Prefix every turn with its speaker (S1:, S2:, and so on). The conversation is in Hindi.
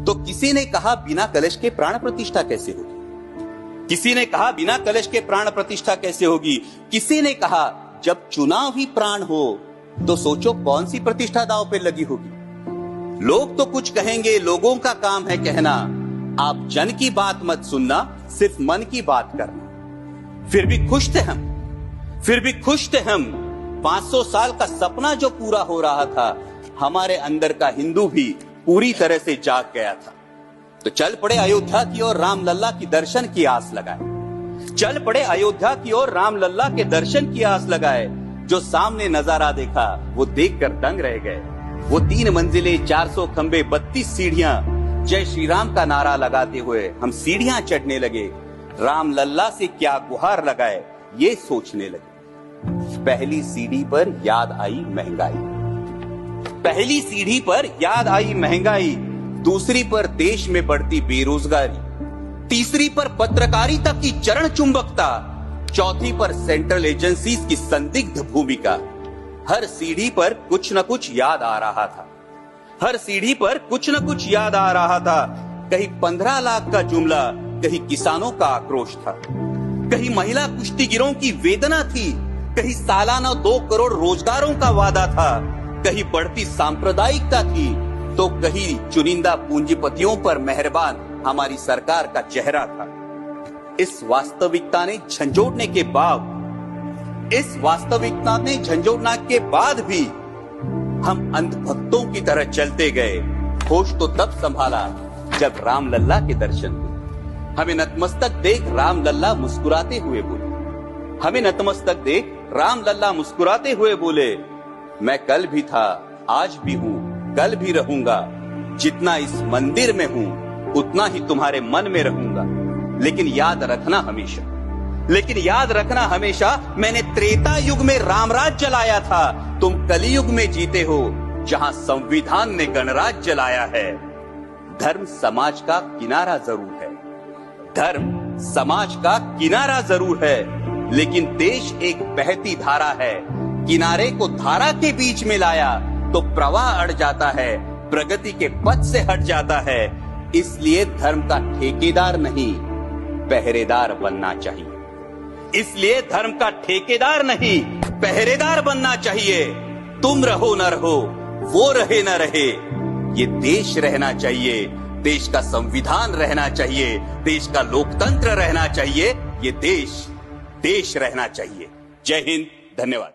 S1: तो किसी ने कहा बिना कलश के प्राण प्रतिष्ठा कैसे होगी, किसी ने कहा बिना कलश के प्राण प्रतिष्ठा कैसे होगी, किसी ने कहा जब चुनाव ही प्राण हो तो सोचो कौन सी प्रतिष्ठा दांव पे लगी होगी। लोग तो कुछ कहेंगे, लोगों का काम है कहना, आप जन की बात मत सुनना, सिर्फ मन की बात करना। फिर भी खुश थे हम, फिर भी खुश थे हम। 500 साल का सपना जो पूरा हो रहा था, हमारे अंदर का हिंदू भी पूरी तरह से जाग गया था। तो चल पड़े अयोध्या की ओर, राम लल्ला की दर्शन की आस लगाए। चल पड़े अयोध्या की ओर, राम लल्ला के दर्शन की आस लगाए। जो सामने नजारा देखा वो देखकर दंग रह गए। वो 3 मंजिले, 400 खंबे, 32 सीढ़ियां, जय श्री राम का नारा लगाते हुए हम सीढ़ियां चढ़ने लगे। राम लल्ला से क्या गुहार लगाए ये सोचने लगे। पहली सीढ़ी पर याद आई महंगाई, पहली सीढ़ी पर याद आई महंगाई, दूसरी पर देश में बढ़ती बेरोजगारी, तीसरी पर पत्रकारिता की चरण चुंबकता, चौथी पर सेंट्रल एजेंसीज की संदिग्ध भूमिका। हर सीढ़ी पर कुछ न कुछ याद आ रहा था, हर सीढ़ी पर कुछ न कुछ याद आ रहा था। कहीं 15 लाख का जुमला, कहीं किसानों का आक्रोश था, कहीं महिला कुश्तीगिरों की वेदना थी, कहीं सालाना 2 करोड़ रोजगारों का वादा था, कहीं बढ़ती सांप्रदायिकता थी, तो कहीं चुनिंदा पूंजीपतियों पर मेहरबान हमारी सरकार का चेहरा था। इस वास्तविकता ने झंझोड़ने के बाद, इस वास्तविकता ने झंझोड़ने के बाद भी हम अंधभक्तों की तरह चलते गए। होश तो तब संभाला जब राम लल्ला के दर्शन हुए। हमें नतमस्तक देख राम लल्ला मुस्कुराते हुए बोले, हमें नतमस्तक देख राम लल्ला मुस्कुराते हुए बोले, मैं कल भी था, आज भी हूँ, कल भी रहूंगा। जितना इस मंदिर में हूँ उतना ही तुम्हारे मन में रहूंगा। लेकिन याद रखना हमेशा, लेकिन याद रखना हमेशा, मैंने त्रेता युग में रामराज जलाया था, तुम कलयुग में जीते हो जहां संविधान ने गणराज जलाया है। धर्म समाज का किनारा जरूर है, धर्म समाज का किनारा जरूर है, लेकिन देश एक बहती धारा है। किनारे को धारा के बीच में लाया तो प्रवाह अड़ जाता है, प्रगति के पथ से हट जाता है। इसलिए धर्म का ठेकेदार नहीं, पहरेदार बनना चाहिए। इसलिए धर्म का ठेकेदार नहीं, पहरेदार बनना चाहिए। तुम रहो न रहो, वो रहे न रहे, ये देश रहना चाहिए, देश का संविधान रहना चाहिए, देश का लोकतंत्र रहना चाहिए, ये देश रहना चाहिए। जय हिंद, धन्यवाद।